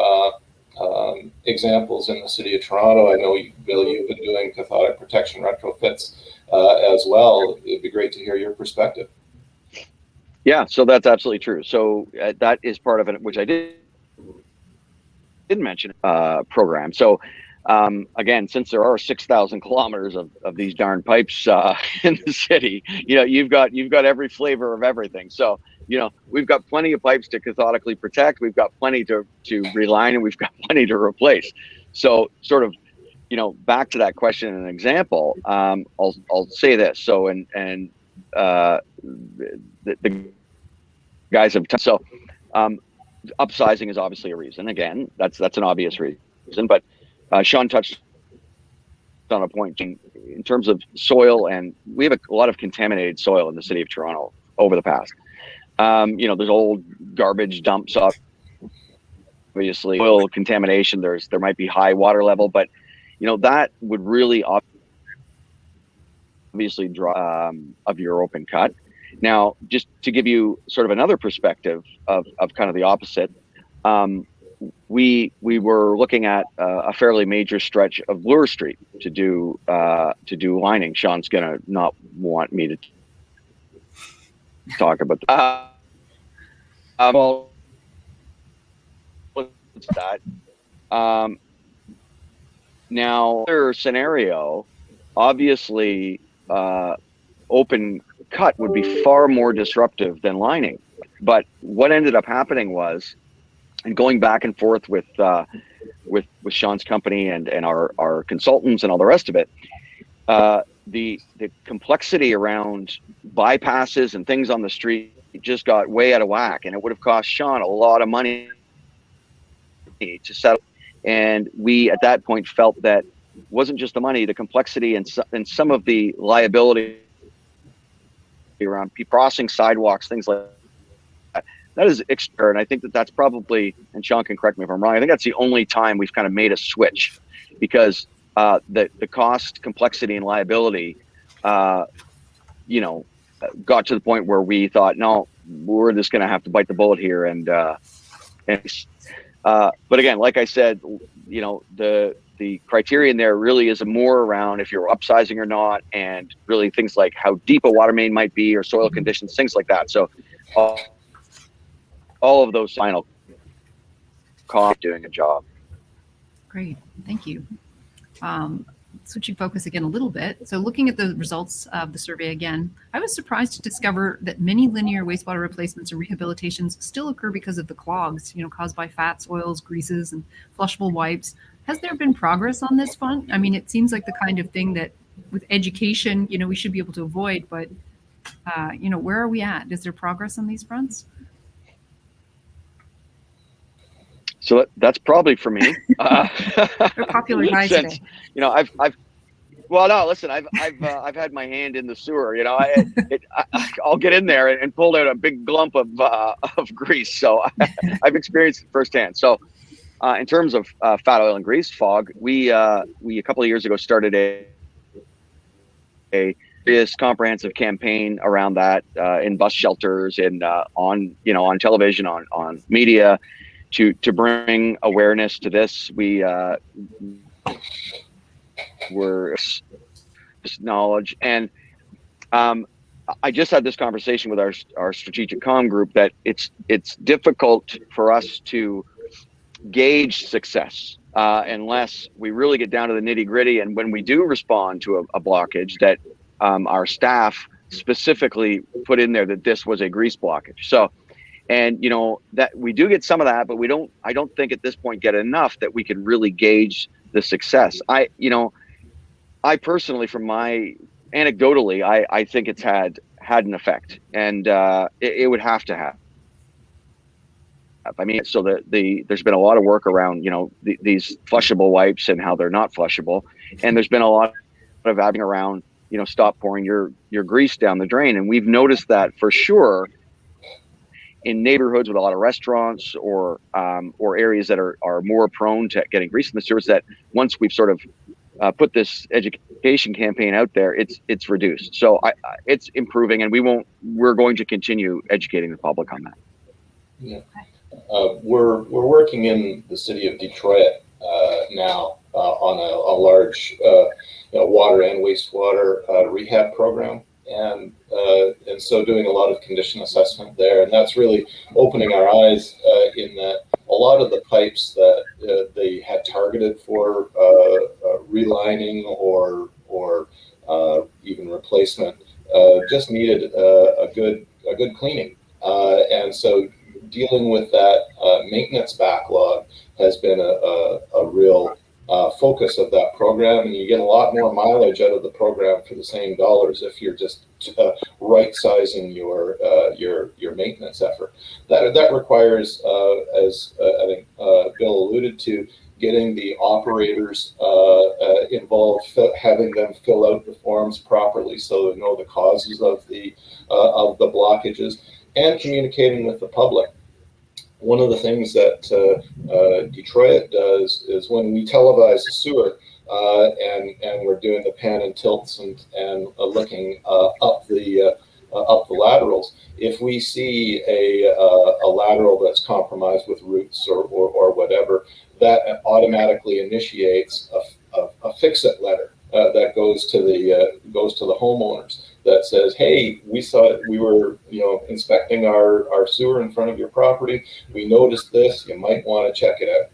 examples in the city of Toronto. I know, Bill, you've been doing cathodic protection retrofits as well. It'd be great to hear your perspective. Yeah, so that's absolutely true. So that is part of it, which I did didn't mention program. So again, since there are 6,000 kilometers of these darn pipes in the city, you've got every flavor of everything. So we've got plenty of pipes to cathodically protect. We've got plenty to reline, and we've got plenty to replace. So sort of, back to that question and example, I'll say this. So the guys have so upsizing is obviously a reason. Again, that's an obvious reason, but Shaun touched on a point in terms of soil, and we have a lot of contaminated soil in the city of Toronto over the past. There's old garbage dumps up, obviously soil contamination. There might be high water level, but that would really obviously draw of your open cut. Now, just to give you sort of another perspective of kind of the opposite, we were looking at a fairly major stretch of Bloor Street to do lining. Shaun's gonna not want me to talk about that. Now, other scenario, obviously, open cut would be far more disruptive than lining. But what ended up happening was, and going back and forth with Shaun's company and our consultants and all the rest of it, the complexity around bypasses and things on the street just got way out of whack, and it would have cost Shaun a lot of money to settle. And we at that point felt that it wasn't just the money, the complexity and some of the liability around crossing sidewalks, things like that. That is extra, and I think that's probably, and Shaun can correct me if I'm wrong, I think that's the only time we've kind of made a switch, because the cost, complexity, and liability, got to the point where we thought, no, we're just going to have to bite the bullet here. But again, like I said, the criterion there really is more around if you're upsizing or not, and really things like how deep a water main might be or soil conditions, things like that. So all of those final costs doing a job. Great, thank you. Switching focus again a little bit. So looking at the results of the survey again, I was surprised to discover that many linear wastewater replacements and rehabilitations still occur because of the clogs, caused by fats, oils, greases, and flushable wipes. Has there been progress on this front? I mean, it seems like the kind of thing that with education, we should be able to avoid, but, where are we at? Is there progress on these fronts? So that's probably for me. They're popular guys today. I've had my hand in the sewer. I'll get in there and pull out a big glump of grease. So I've experienced it firsthand. So in terms of fat, oil, and grease fog, we a couple of years ago started a comprehensive campaign around that in bus shelters and on television, on media, to bring awareness to this. We were knowledge, and I just had this conversation with our strategic comm group that it's difficult for us to gauge success unless we really get down to the nitty gritty, and when we do respond to a blockage, that our staff specifically put in there that this was a grease blockage. So, and that we do get some of that, but I don't think at this point get enough that we can really gauge the success. I personally, from my anecdotally, I think it's had an effect, and it would have to have. I mean, so there's been a lot of work around these flushable wipes and how they're not flushable, and there's been a lot of adding around stop pouring your grease down the drain, and we've noticed that for sure in neighborhoods with a lot of restaurants or areas that are more prone to getting grease in the sewers, that once we've sort of put this education campaign out there, it's reduced. So it's improving, and we're going to continue educating the public on that. Yeah. We're working in the city of Detroit now on a large water and wastewater rehab program, and so doing a lot of condition assessment there, and that's really opening our eyes in that a lot of the pipes that they had targeted for relining or even replacement just needed a good cleaning, and so dealing with that maintenance backlog has been a real focus of that program, and you get a lot more mileage out of the program for the same dollars if you're just right sizing your maintenance effort. That requires, as I think Bill alluded to, getting the operators involved, having them fill out the forms properly so they know the causes of the blockages, and communicating with the public. One of the things that Detroit does is when we televise the sewer and we're doing the pan and tilts and looking up the laterals, if we see a lateral that's compromised with roots or whatever, that automatically initiates a fix-it letter that goes to the homeowners that says, hey, we were inspecting our sewer in front of your property. We noticed this. You might want to check it out.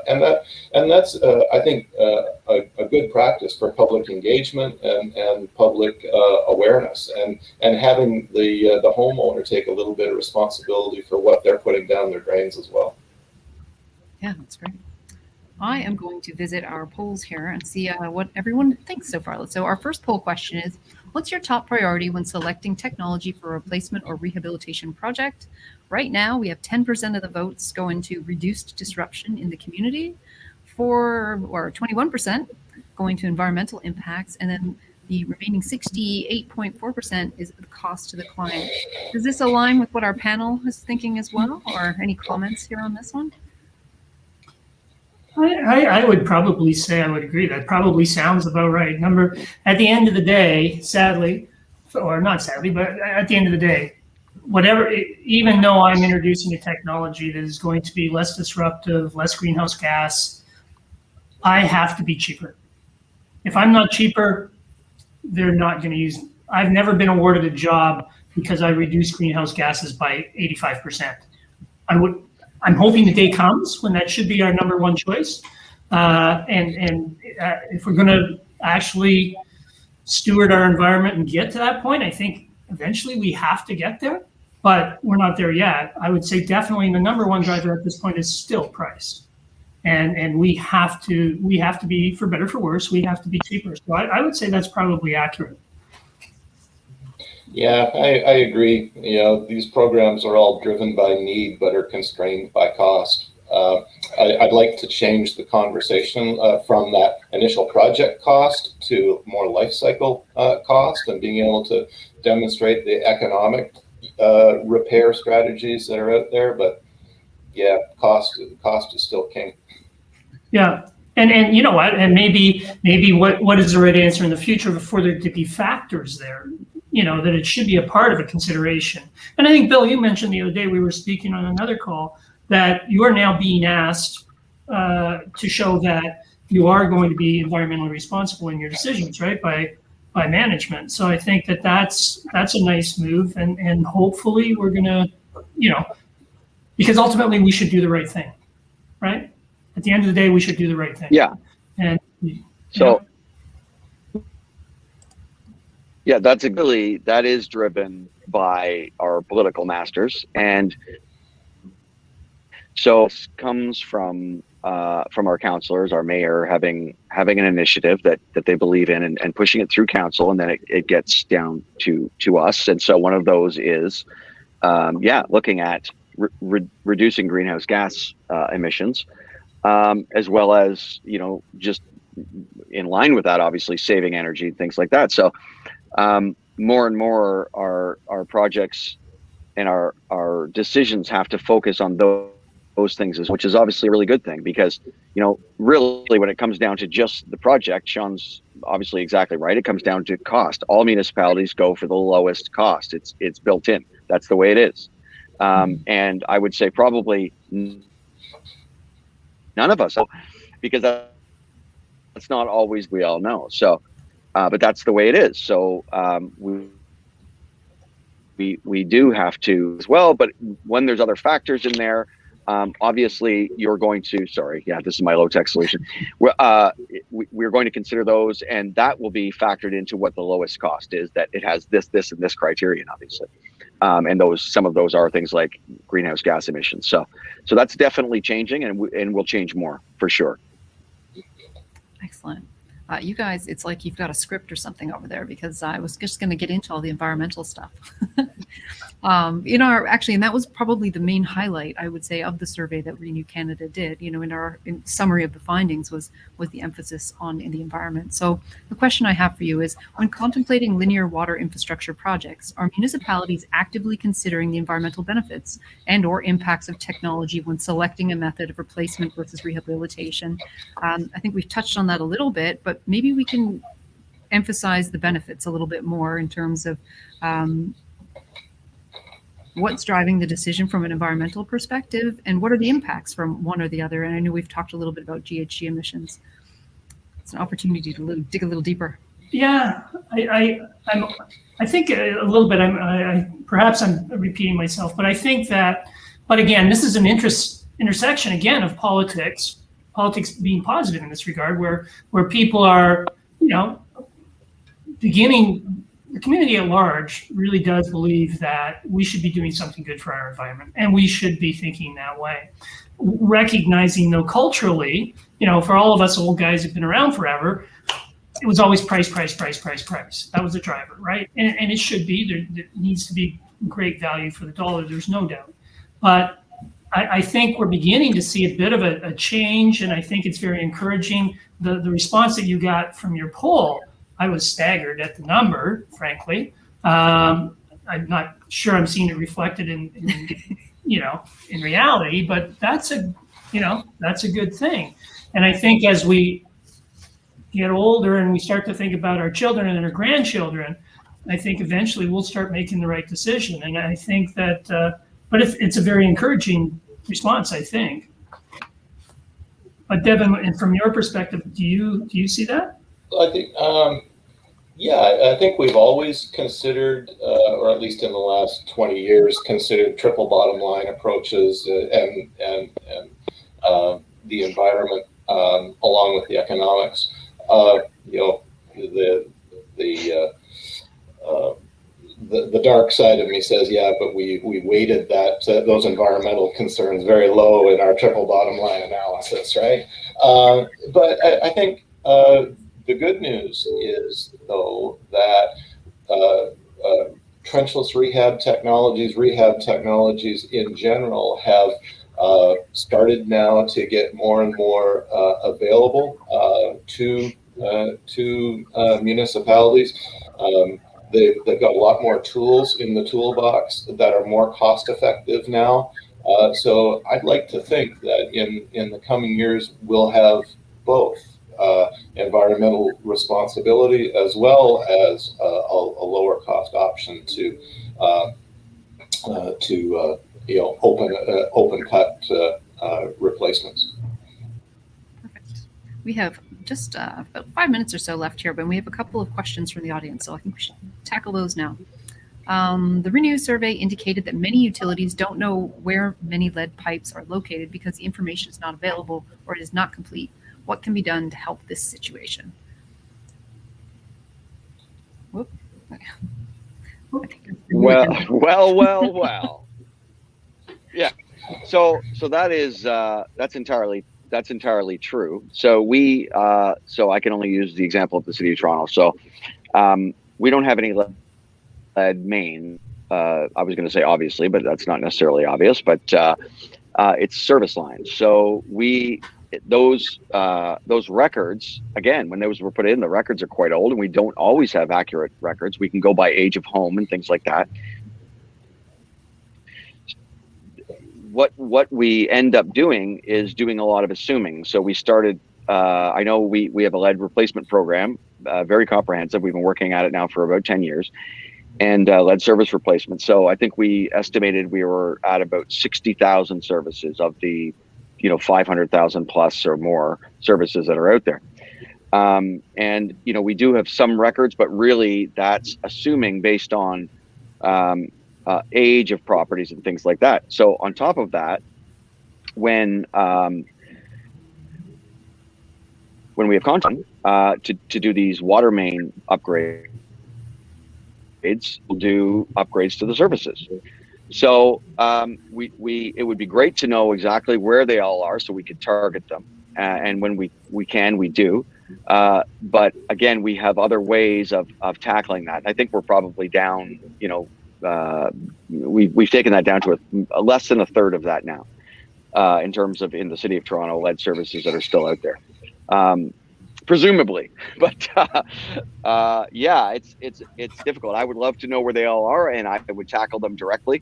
And that's I think a good practice for public engagement and public awareness, and having the homeowner take a little bit of responsibility for what they're putting down their drains as well. Yeah, that's great. I am going to visit our polls here and see what everyone thinks so far. So our first poll question is, what's your top priority when selecting technology for a replacement or rehabilitation project? Right now, we have 10% of the votes going to reduced disruption in the community, or 21% going to environmental impacts, and then the remaining 68.4% is the cost to the client. Does this align with what our panel is thinking as well, or any comments here on this one? I would probably say I would agree. That probably sounds about right. At the end of the day, sadly, or not sadly, but at the end of the day, even though I'm introducing a technology that is going to be less disruptive, less greenhouse gas, I have to be cheaper. If I'm not cheaper, they're not going to use. I've never been awarded a job because I reduced greenhouse gases by 85%. I'm hoping the day comes when that should be our number one choice. And if we're going to actually steward our environment and get to that point, I think eventually we have to get there, but we're not there yet. I would say definitely the number one driver at this point is still price. And we have to be, for better, for worse, we have to be cheaper. So I would say that's probably accurate. Yeah, I agree. These programs are all driven by need, but are constrained by cost. I'd like to change the conversation from that initial project cost to more life cycle cost, and being able to demonstrate the economic repair strategies that are out there. But yeah, cost is still king. Yeah. And you know what? And maybe what is the right answer in the future for there to be factors there, that it should be a part of a consideration. And I think, Bill, you mentioned the other day, we were speaking on another call, that you are now being asked to show that you are going to be environmentally responsible in your decisions, right, by management. So I think that's a nice move, and hopefully we're going to, because ultimately we should do the right thing, right? At the end of the day, we should do the right thing. Yeah. And so, yeah, that is driven by our political masters, and so this comes from our councillors, our mayor having an initiative that they believe in and pushing it through council, and then it gets down to us. And so one of those is, looking at reducing greenhouse gas emissions. As well as, just in line with that, obviously saving energy, things like that. So more and more our projects and our decisions have to focus on those things, which is obviously a really good thing, because, really when it comes down to just the project, Shaun's obviously exactly right. It comes down to cost. All municipalities go for the lowest cost. It's built in. That's the way it is. And I would say probably none of us, because that's not always, we all know. So, but that's the way it is. So we do have to as well. But when there's other factors in there, Obviously, you're going to, this is my low-tech solution. We're going to consider those, and that will be factored into what the lowest cost is, that it has this, and this criterion, obviously. And some of those are things like greenhouse gas emissions. So that's definitely changing, and will change more for sure. Excellent. You guys, it's like you've got a script or something over there, because I was just going to get into all the environmental stuff. Actually, and that was probably the main highlight, I would say, of the survey that Renew Canada did. In summary of the findings was the emphasis on in the environment. So the question I have for you is, when contemplating linear water infrastructure projects, are municipalities actively considering the environmental benefits and/or impacts of technology when selecting a method of replacement versus rehabilitation? I think we've touched on that a little bit, but maybe we can emphasize the benefits a little bit more in terms of what's driving the decision from an environmental perspective, and what are the impacts from one or the other. And I know we've talked a little bit about GHG emissions. It's an opportunity to dig a little deeper. Yeah, I think a little bit. Perhaps I'm repeating myself, but I think that. But again, this is an intersection again of politics being positive in this regard, where people are, beginning. The community at large really does believe that we should be doing something good for our environment, and we should be thinking that way. Recognizing, though, culturally, for all of us old guys who've been around forever, it was always price. That was the driver, right? And it should be. There needs to be great value for the dollar. There's no doubt. But I think we're beginning to see a bit of a change, and I think it's very encouraging. The response that you got from your poll, I was staggered at the number, frankly. I'm not sure I'm seeing it reflected in reality, but that's a good thing. And I think as we get older and we start to think about our children and our grandchildren, I think eventually we'll start making the right decision. And I think that, but it's a very encouraging response, I think. But Devan, and from your perspective, do you see that? I think. I think we've always considered, or at least in the last 20 years, considered triple bottom line approaches and the environment along with the economics. The dark side of me says, but we weighted those environmental concerns very low in our triple bottom line analysis, right? But I think. The good news is, though, that trenchless rehab technologies in general have started now to get more and more available to municipalities. They've got a lot more tools in the toolbox that are more cost effective now. So I'd like to think that in the coming years we'll have both. Environmental responsibility as well as a lower cost option to open cut replacements. Perfect. We have just about 5 minutes or so left here, but we have a couple of questions from the audience, so I think we should tackle those now. The Renew survey indicated that many utilities don't know where many lead pipes are located because the information is not available or it is not complete. What can be done to help this situation? Whoop. Well. Yeah. So that is that's entirely true. So I can only use the example of the City of Toronto. So we don't have any lead main. I was going to say obviously, but that's not necessarily obvious. But it's service lines. So those records, again, when those were put in, the records are quite old, and we don't always have accurate records. We can go by age of home and things like that. What we end up doing is doing a lot of assuming. So we started, I know we have a lead replacement program, very comprehensive. We've been working at it now for about 10 years, and lead service replacement. So I think we estimated we were at about 60,000 services of the 500,000 plus or more services that are out there. And, we do have some records, but really that's assuming based on age of properties and things like that. So on top of that, when we have content to do these water main upgrades, we'll do upgrades to the services. So it would be great to know exactly where they all are so we could target them. And when we can, we do. But again, we have other ways of tackling that. I think we're probably down, we've taken that down to a less than a third of that now, in terms of in the city of Toronto lead services that are still out there. Presumably, but yeah, it's difficult. I would love to know where they all are, and I would tackle them directly.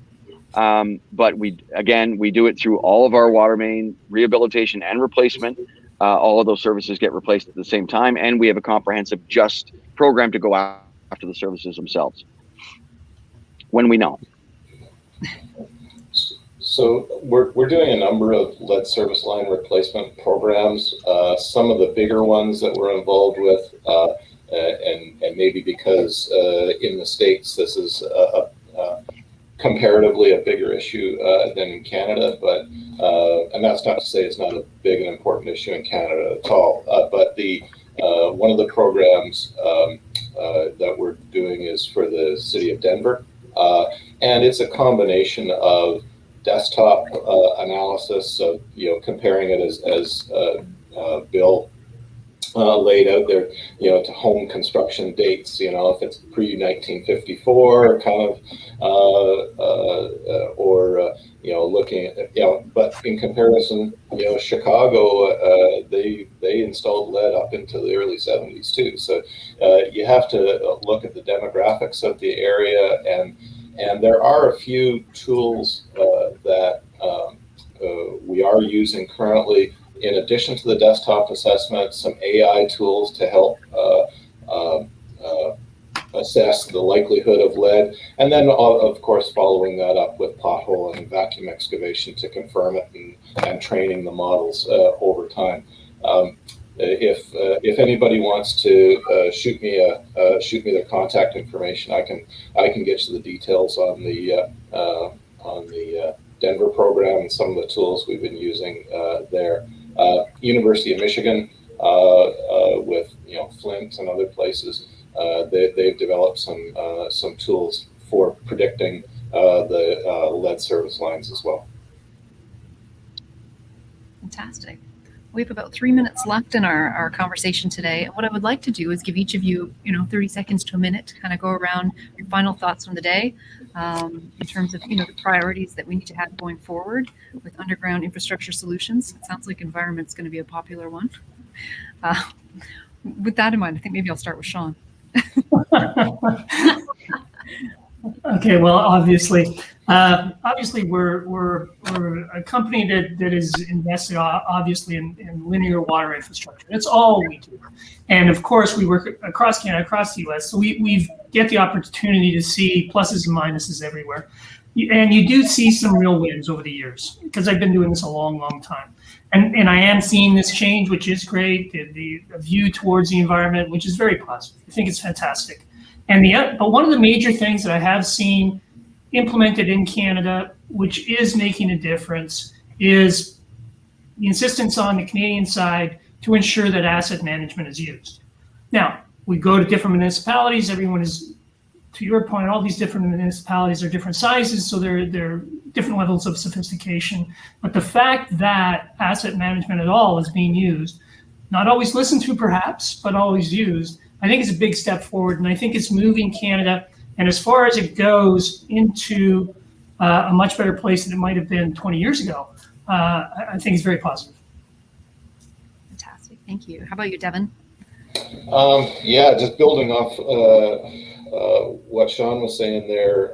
But we do it through all of our water main rehabilitation and replacement. All of those services get replaced at the same time, and we have a comprehensive just program to go after the services themselves when we know. So we're doing a number of lead service line replacement programs. Some of the bigger ones that we're involved with, and maybe because in the States this is comparatively a bigger issue than in Canada, but and that's not to say it's not a big and important issue in Canada at all. But the one of the programs that we're doing is for the city of Denver, and it's a combination of desktop analysis of comparing it as Bill laid out there, to home construction dates, if it's pre-1954 kind of, or looking at, but in comparison, Chicago, they installed lead up into the early 70s too. So you have to look at the demographics of the area, and there are a few tools that we are using currently, in addition to the desktop assessment, some AI tools to help assess the likelihood of lead, and then of course following that up with pothole and vacuum excavation to confirm it, and training the models over time. If anybody wants to shoot me their contact information, I can get you the details on the Denver program and some of the tools we've been using there. University of Michigan, with Flint and other places, they've developed some tools for predicting the lead service lines as well. Fantastic. We have about 3 minutes left in our conversation today. And what I would like to do is give each of you, 30 seconds to a minute to kind of go around your final thoughts from the day, in terms of, the priorities that we need to have going forward with underground infrastructure solutions. It sounds like environment's going to be a popular one. With that in mind, I think maybe I'll start with Shaun. Okay, well, obviously we're a company that is invested obviously in linear water infrastructure. That's all we do, and of course we work across Canada, across the U.S. So we get the opportunity to see pluses and minuses everywhere, and you do see some real wins over the years, because I've been doing this a long time, and I am seeing this change, which is great. The view towards the environment, which is very positive. I think it's fantastic. But one of the major things that I have seen implemented in Canada, which is making a difference, is the insistence on the Canadian side to ensure that asset management is used. Now, we go to different municipalities. Everyone is, to your point, all these different municipalities are different sizes, so they're different levels of sophistication. But the fact that asset management at all is being used, not always listened to perhaps, but always used, I think it's a big step forward, and I think it's moving Canada, and as far as it goes, into a much better place than it might have been 20 years ago. I think it's very positive. Fantastic, thank you. How about you, Devan? Yeah, just building off what Shaun was saying there,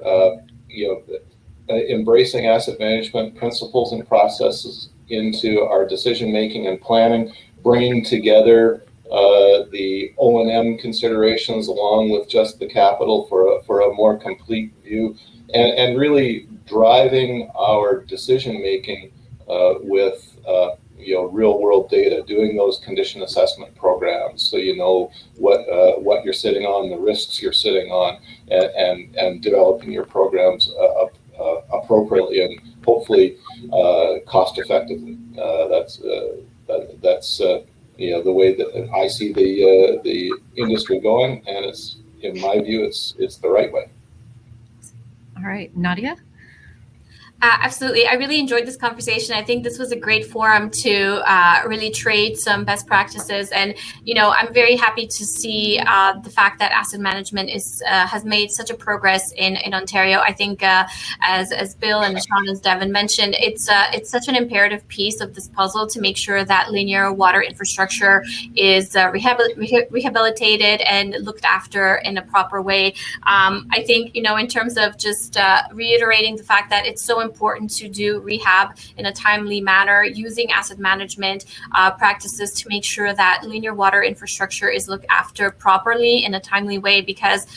embracing asset management principles and processes into our decision making and planning, bringing together the O&M considerations along with just the capital for a more complete view, and really driving our decision making with real world data, doing those condition assessment programs, so you know what you're sitting on, the risks you're sitting on, and developing your programs appropriately, and hopefully cost effectively. That's the way that I see the industry going, and it's, in my view, it's the right way. All right, Nadia? Absolutely. I really enjoyed this conversation. I think this was a great forum to really trade some best practices. And, I'm very happy to see the fact that asset management has made such a progress in Ontario. I think as Bill and Shaun, as Devan mentioned, it's such an imperative piece of this puzzle to make sure that linear water infrastructure is rehabilitated and looked after in a proper way. I think, in terms of just reiterating the fact that it's so important to do rehab in a timely manner, using asset management practices to make sure that linear water infrastructure is looked after properly in a timely way, because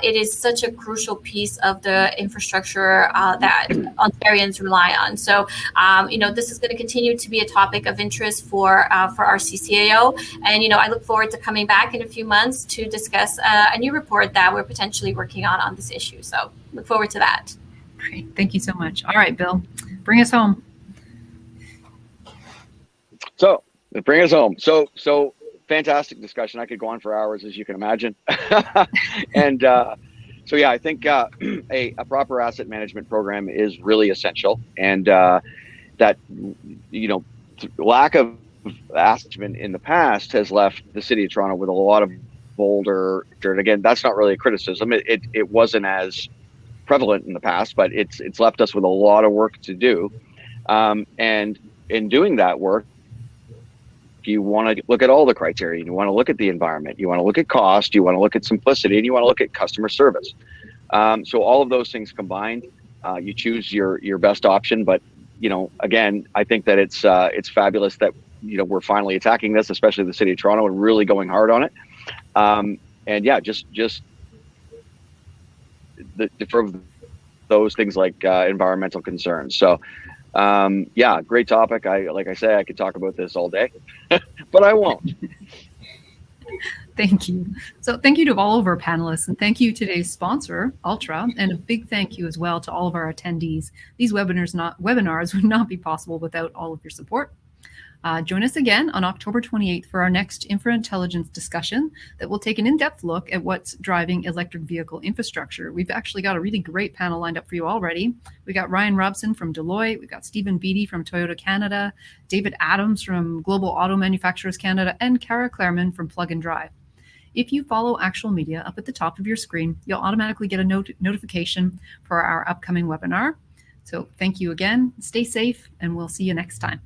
it is such a crucial piece of the infrastructure that Ontarians rely on. So, this is going to continue to be a topic of interest for RCCAO, and I look forward to coming back in a few months to discuss a new report that we're potentially working on this issue. So, look forward to that. Great. Thank you so much. All right, Bill, bring us home. So bring us home. So fantastic discussion. I could go on for hours, as you can imagine. And so, yeah, I think a proper asset management program is really essential. And that, lack of asset management in the past has left the City of Toronto with a lot of boulder dirt. Again, that's not really a criticism. It wasn't as prevalent in the past, but it's left us with a lot of work to do. And in doing that work, you want to look at all the criteria. You want to look at the environment. You want to look at cost. You want to look at simplicity, and you want to look at customer service. So all of those things combined, you choose your best option. But again, I think that it's fabulous that we're finally attacking this, especially the City of Toronto, and really going hard on it. And yeah, just for those things like environmental concerns. So yeah, great topic. Like I say, I could talk about this all day, but I won't. Thank you. So thank you to all of our panelists, and thank you to today's sponsor, Ultra, and a big thank you as well to all of our attendees. These webinars would not be possible without all of your support. Join us again on October 28th for our next InfraIntelligence discussion that will take an in-depth look at what's driving electric vehicle infrastructure. We've actually got a really great panel lined up for you already. We got Ryan Robson from Deloitte, we've got Stephen Beattie from Toyota Canada, David Adams from Global Auto Manufacturers Canada, and Kara Clareman from Plug and Drive. If you follow Actual Media up at the top of your screen, you'll automatically get a notification for our upcoming webinar. So thank you again, stay safe, and we'll see you next time.